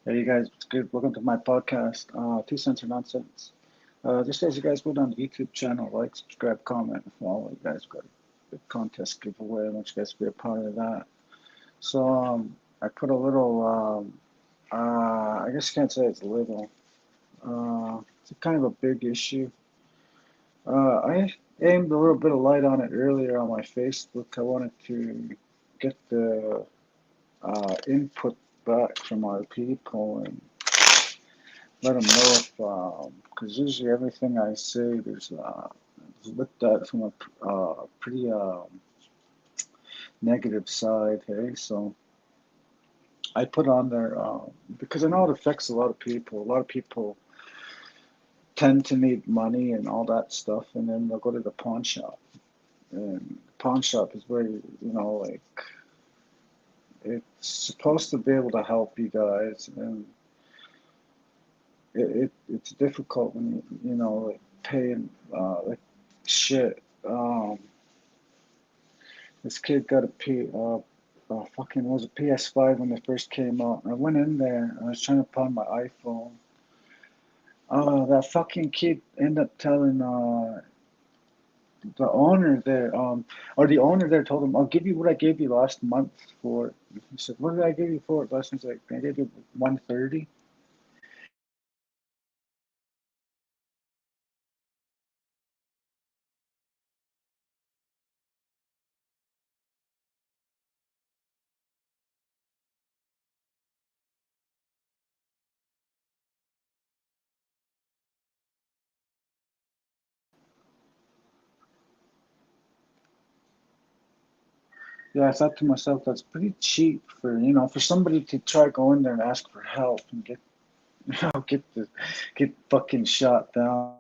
Hey, you guys, it's good. Welcome to my podcast, Two Cents or Nonsense. Just as you guys go down the YouTube channel, like, subscribe, comment, follow. You guys got a big contest giveaway. I want you guys to be a part of that. I put a little, I guess you can't say it's little. It's a kind of a big issue. I aimed a little bit of light on it earlier on my Facebook. I wanted to get the input back from our people and let them know if, because usually everything I say, is looked at from a pretty negative side, hey? So I put on there, because I know it affects a lot of people. A lot of people tend to need money and all that stuff, and then they'll go to the pawn shop. And the pawn shop is where, like, it's supposed to be able to help you guys, and it's difficult when like paying like shit. This kid got a fucking was a PS5 when they first came out. I went in there. I was trying to pawn my iPhone. That fucking kid ended up telling the owner there, or the owner there told him, "I'll give you what I gave you last month for it." He said, "What did I give you for it last month?" He's like, "I gave you 130." Yeah, I thought to myself, that's pretty cheap for somebody to try go in there and ask for help and get, get fucking shot down.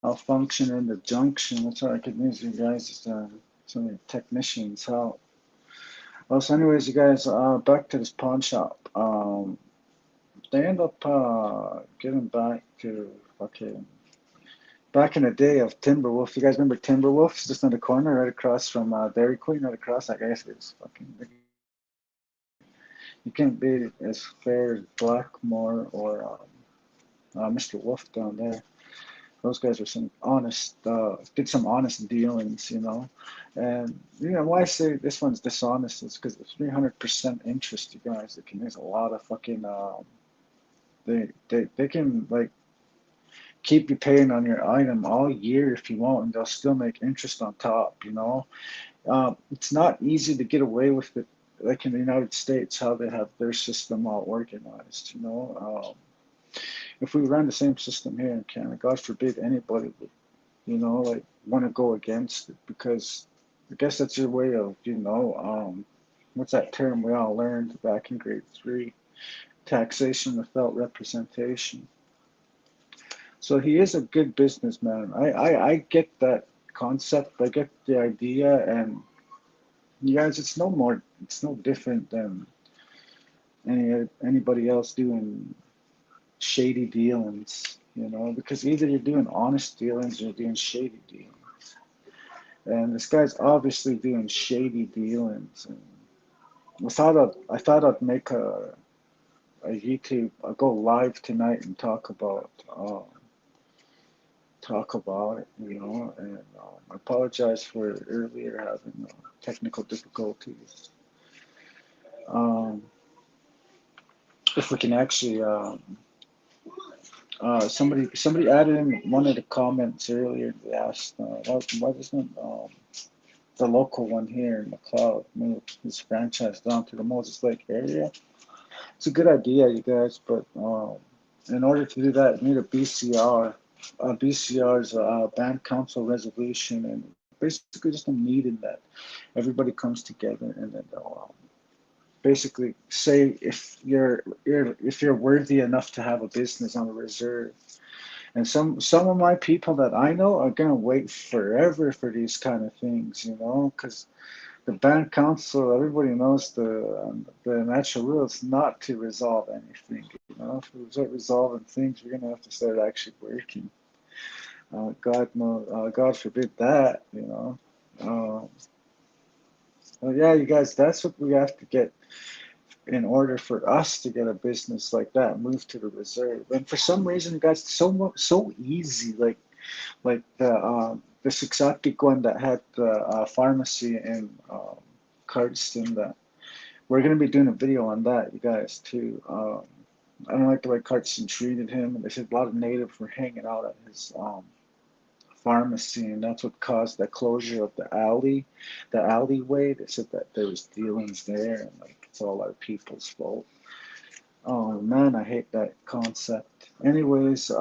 Malfunction in the junction. That's why I could use you guys, some of the technicians help. Well, so anyways, you guys, back to this pawn shop. They end up getting back to fucking back in the day of Timberwolf. You guys remember Timberwolf? It's just on the corner, right across from Dairy Queen, right across. I guess it's fucking. You can't be as fair as Blackmore or Mr. Wolf down there. Those guys are some honest, did some honest dealings. And why I say this one's dishonest is because it's 300% interest, you guys. It can use a lot of fucking. They can like keep you paying on your item all year if you want, and they'll still make interest on top. It's not easy to get away with it, like in the United States, how they have their system all organized. If we ran the same system here in Canada, God forbid anybody would, like want to go against it because I guess that's your way of, what's that term we all learned back in grade three? Taxation without representation. So he is a good businessman. I get that concept. I get the idea, and you guys, it's no different than anybody else doing shady dealings, because either you're doing honest dealings or you're doing shady dealings. And this guy's obviously doing shady dealings. And I thought I'd make a YouTube, I'll go live tonight and talk about it, and I apologize for earlier having technical difficulties. Um, if we can actually, somebody added in one of the comments earlier. They asked, why doesn't the local one here in McLeod move his franchise down to the Moses Lake area? It's a good idea, you guys, but in order to do that, you need a BCR. BCR is a band council resolution, and basically just a meeting that everybody comes together, and then they'll basically say if you're worthy enough to have a business on the reserve. And some of my people that I know are gonna wait forever for these kind of things, because the band council, everybody knows the natural rule is not to resolve anything. If we start resolving things, we're gonna have to start actually working. God forbid that. Well, yeah, you guys, that's what we have to get in order for us to get a business like that move to the reserve. And for some reason, you guys, so easy. Like this exotic one that had the pharmacy in Cardston. That we're gonna be doing a video on that, you guys, too. I don't like the way Cardston treated him, and they said a lot of natives were hanging out at his pharmacy, and that's what caused the closure of the alleyway. They said that there was dealings there, and like it's all our people's fault. Oh man, I hate that concept. Anyways,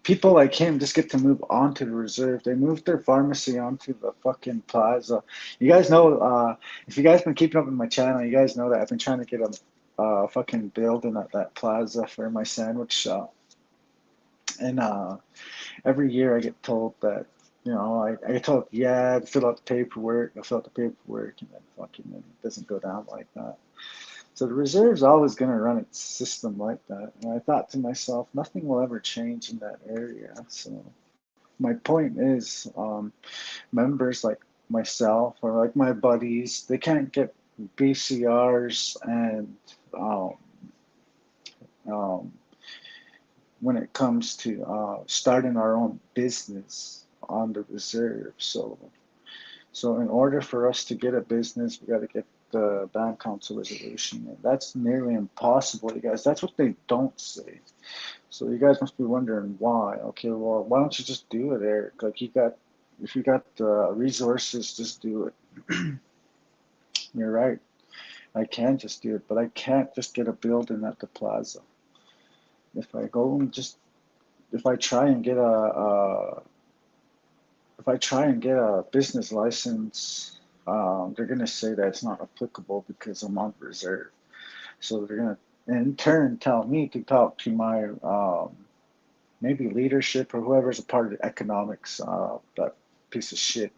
people like him just get to move onto the reserve. They moved their pharmacy onto the fucking plaza. You guys know, if you guys been keeping up with my channel, you guys know that I've been trying to get a fucking building at that plaza for my sandwich shop. And every year I get told that, I get told, yeah, fill out the paperwork, and then fucking it doesn't go down like that. So the reserve's always going to run its system like that. And I thought to myself, nothing will ever change in that area. So my point is, members like myself or like my buddies, they can't get BCRs and um, when it comes to starting our own business on the reserve. So in order for us to get a business, we got to get the band council resolution. And that's nearly impossible, you guys. That's what they don't say. So you guys must be wondering why. Okay, well, why don't you just do it, Eric? Like if you got the resources, just do it. You're right. I can just do it, but I can't just get a building at the plaza. If I go and just if I try and get a business license, they're gonna say that it's not applicable because I'm on reserve. So they're gonna in turn tell me to talk to my maybe leadership or whoever's a part of the economics. That piece of shit.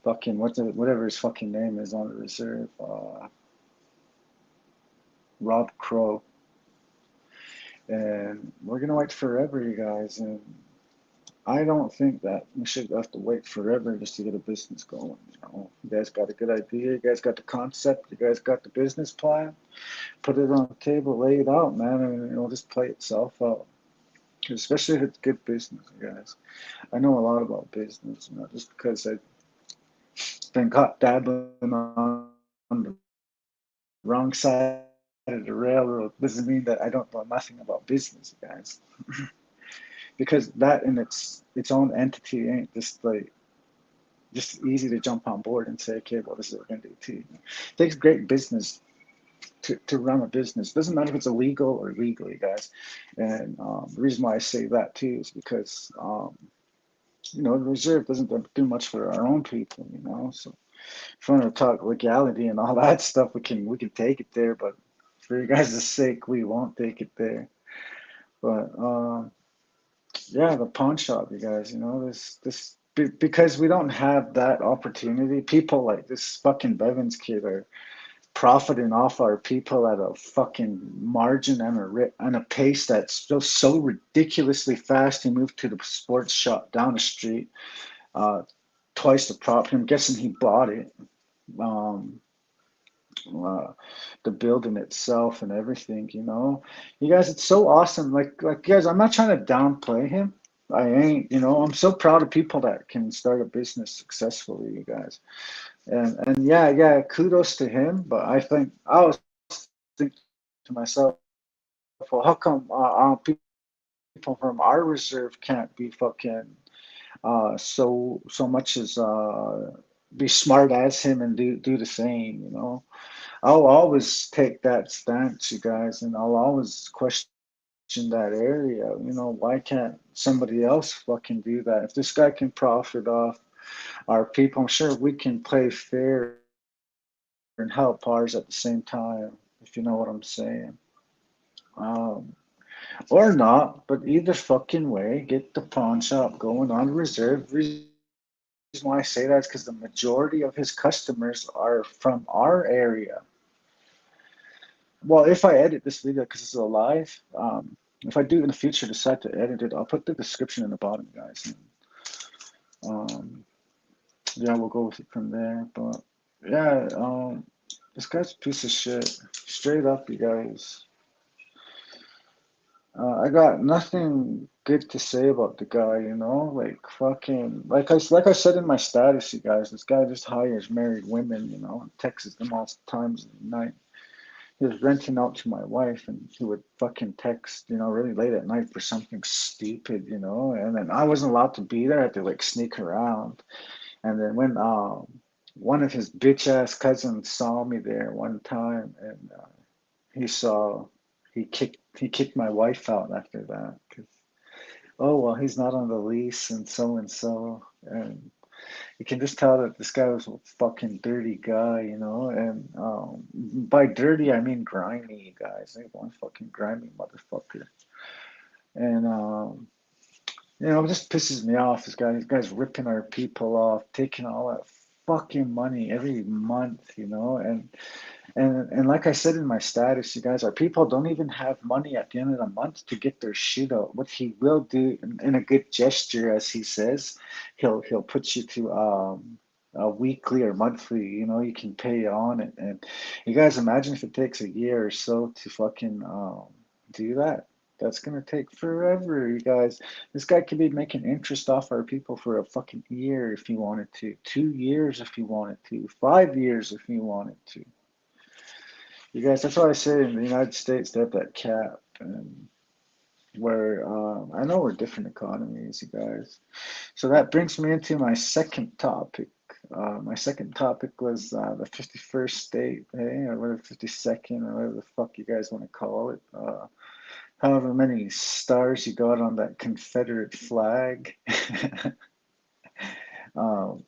Fucking whatever his fucking name is on the reserve. Rob Crow. And we're gonna wait forever, you guys. And I don't think that we should have to wait forever just to get a business going. You guys got a good idea. You guys got the concept. You guys got the business plan. Put it on the table, lay it out, man, and it'll just play itself out. Especially if it's good business, you guys. I know a lot about business, just because I've been caught dabbling on the wrong side of the railroad doesn't mean that I don't know nothing about business, you guys. Because that in its own entity ain't just easy to jump on board and say, okay, well, this is what we're gonna do too. It takes great business to run a business. It doesn't matter if it's illegal or legal, you guys. And the reason why I say that too is because the reserve doesn't do much for our own people, So if you want to talk legality and all that stuff, we can take it there, but for you guys' sake, we won't take it there. But yeah, the pawn shop, you guys, this because we don't have that opportunity. People like this fucking Bevins kid are profiting off our people at a fucking margin and a pace that's just so ridiculously fast. He moved to the sports shop down the street, twice the profit. I'm guessing he bought it. uh, the building itself and everything, you know. You guys, it's so awesome. Like guys, I'm not trying to downplay him. I ain't, you know. I'm so proud of people that can start a business successfully, you guys. And yeah, yeah, kudos to him. But I was thinking to myself, well, how come people from our reserve can't be fucking so much as be smart as him and do the same, you know. I'll always take that stance, you guys, and I'll always question that area. You know, why can't somebody else fucking do that? If this guy can profit off our people, I'm sure we can play fair and help ours at the same time, if you know what I'm saying. Um, or not, but either fucking way, get the pawn shop going on reserve. Reason why I say that is because the majority of his customers are from our area. Well, if I edit this video because it's a live, if I do in the future decide to edit it, I'll put the description in the bottom, guys. And, yeah, we'll go with it from there. But yeah, this guy's a piece of shit. Straight up, you guys. I got nothing good to say about the guy, you know, like fucking, like I said in my status, you guys. This guy just hires married women, you know, and texts them all times of the night. He was renting out to my wife, and he would fucking text, you know, really late at night for something stupid, you know. And then I wasn't allowed to be there. I had to like sneak around. And then when one of his bitch ass cousins saw me there one time, and he saw he kicked my wife out after that. 'Cause, oh well, he's not on the lease and so and so, and you can just tell that this guy was a fucking dirty guy, you know. And by dirty, I mean grimy, you guys. Like one fucking grimy motherfucker. And you know, it just pisses me off. This guy's ripping our people off, taking all that fucking money every month, you know. And like I said in my status, you guys, our people don't even have money at the end of the month to get their shit out. What he will do in a good gesture, as he says, he'll put you to a weekly or monthly, you know, you can pay on it. And you guys imagine if it takes a year or so to fucking do that. That's gonna take forever, you guys. This guy could be making interest off our people for a fucking year if he wanted to, 2 years if he wanted to, 5 years if he wanted to. You guys, that's why I say in the United States they have that cap, and where I know we're different economies, you guys. So that brings me into my second topic. My second topic was the 51st state, hey, or whatever, 52nd, or whatever the fuck you guys want to call it. However many stars you got on that Confederate flag. um,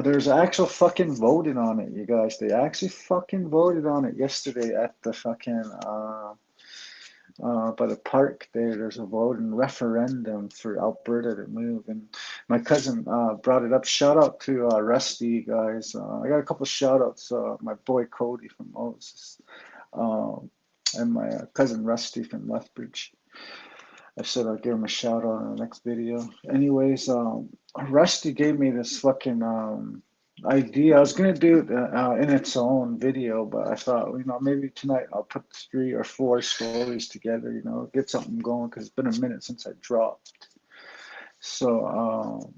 there's actual fucking voting on it, you guys. They actually fucking voted on it yesterday at the fucking by the park there. There's a voting referendum for Alberta to move, and my cousin brought it up. Shout out to Rusty, guys. I got a couple shout outs. My boy Cody from Moses, um, and my cousin Rusty from Lethbridge. I said I'll give him a shout out in the next video. Anyways, Rusty gave me this fucking idea. I was gonna do it in its own video, but I thought, you know, maybe tonight I'll put 3 or 4 stories together, you know, get something going because it's been a minute since I dropped. So,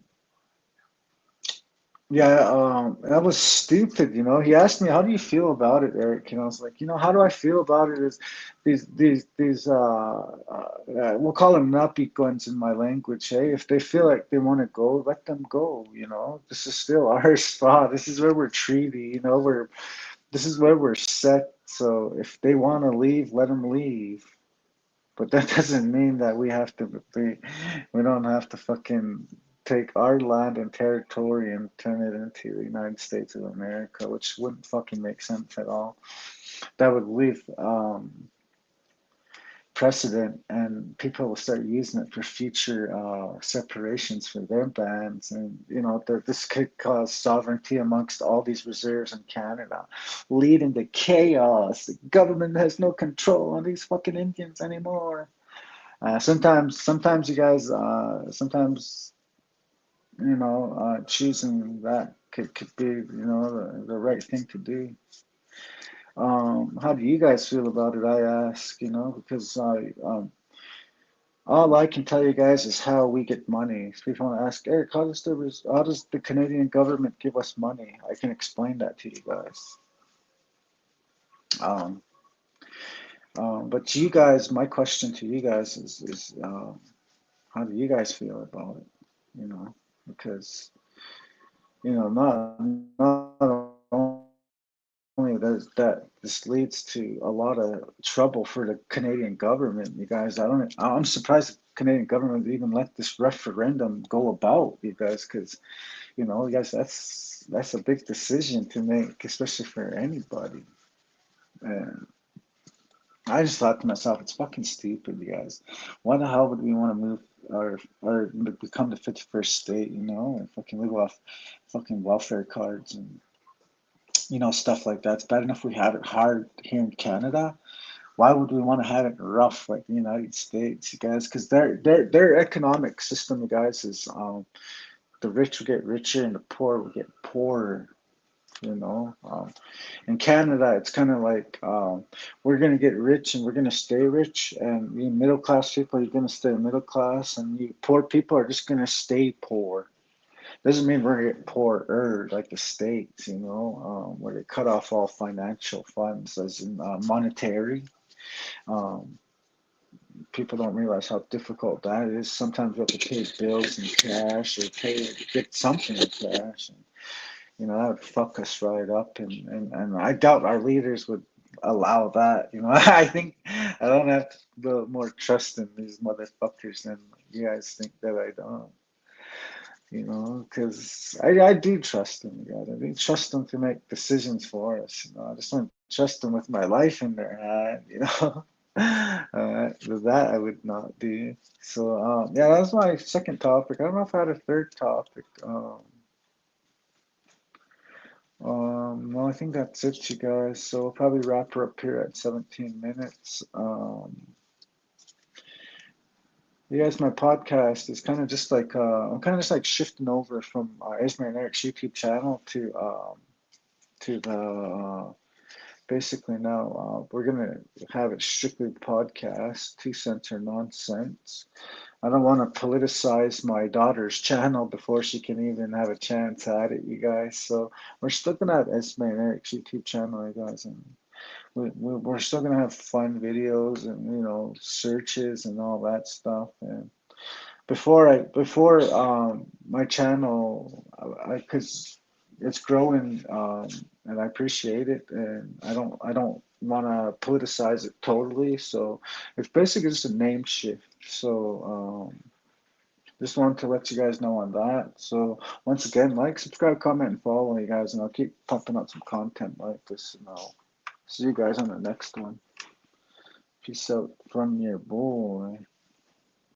yeah, that was stupid, you know. He asked me, "How do you feel about it, Eric?" And I was like, you know, how do I feel about it is we'll call them nappy guns in my language. Hey, if they feel like they want to go, let them go. You know, this is still our spot. This is where we're treaty. You know, this is where we're set. So if they want to leave, let them leave. But that doesn't mean that we don't have to fucking take our land and territory and turn it into the United States of America, which wouldn't fucking make sense at all. That would leave precedent, and people will start using it for future separations for their bands. And you know, this could cause sovereignty amongst all these reserves in Canada, leading to chaos. The government has no control on these fucking Indians anymore. Sometimes you guys, sometimes choosing that could be, you know, the right thing to do. How do you guys feel about it? I ask, because all I can tell you guys is how we get money. If people want to ask, Eric, how does the Canadian government give us money? I can explain that to you guys. Um, but you guys, my question to you guys is how do you guys feel about it? Because not only does that this leads to a lot of trouble for the Canadian government, you guys. I'm surprised the Canadian government even let this referendum go about, you guys, because you guys, that's a big decision to make, especially for anybody. And I just thought to myself, it's fucking stupid, you guys. Why the hell would we want to move or become the 51st state, and fucking live off fucking welfare cards and stuff like that? It's bad enough we have it hard here in Canada. Why would we want to have it rough like the United States, you guys? Because their economic system, you guys, is the rich will get richer and the poor will get poorer. In Canada, it's kind of like we're gonna get rich and we're gonna stay rich, and you middle class people are gonna stay middle class, and you poor people are just gonna stay poor. Doesn't mean we're gonna get poorer like the states, where they cut off all financial funds, as in monetary. Um, People don't realize how difficult that is. Sometimes we have to pay bills in cash or get something in cash. And, that would fuck us right up. And I doubt our leaders would allow that. I think I don't have the more trust in these motherfuckers than you guys think that I don't. Because I do trust them, God. I do trust them to make decisions for us. I just don't trust them with my life in their hand. That I would not do. So, yeah, that's my second topic. I don't know if I had a third topic. No, I think that's it, you guys. So we'll probably wrap her up here at 17 minutes. You guys, my podcast is kind of just like I'm kind of just like shifting over from Esme&Eric's YouTube channel to the basically now we're gonna have it strictly podcast, 2 cents or nonsense. I don't want to politicize my daughter's channel before she can even have a chance at it, you guys. So we're still gonna have Esme&Eric's YouTube channel, you guys, and we're still gonna have fun videos and searches and all that stuff. And before my channel, because it's growing, and I appreciate it, and I don't want to politicize it totally. So it's basically just a name shift. So just wanted to let you guys know on that. So once again, like, subscribe, comment, and follow, you guys, and I'll keep pumping out some content like this, and I'll see you guys on the next one. Peace out from your boy.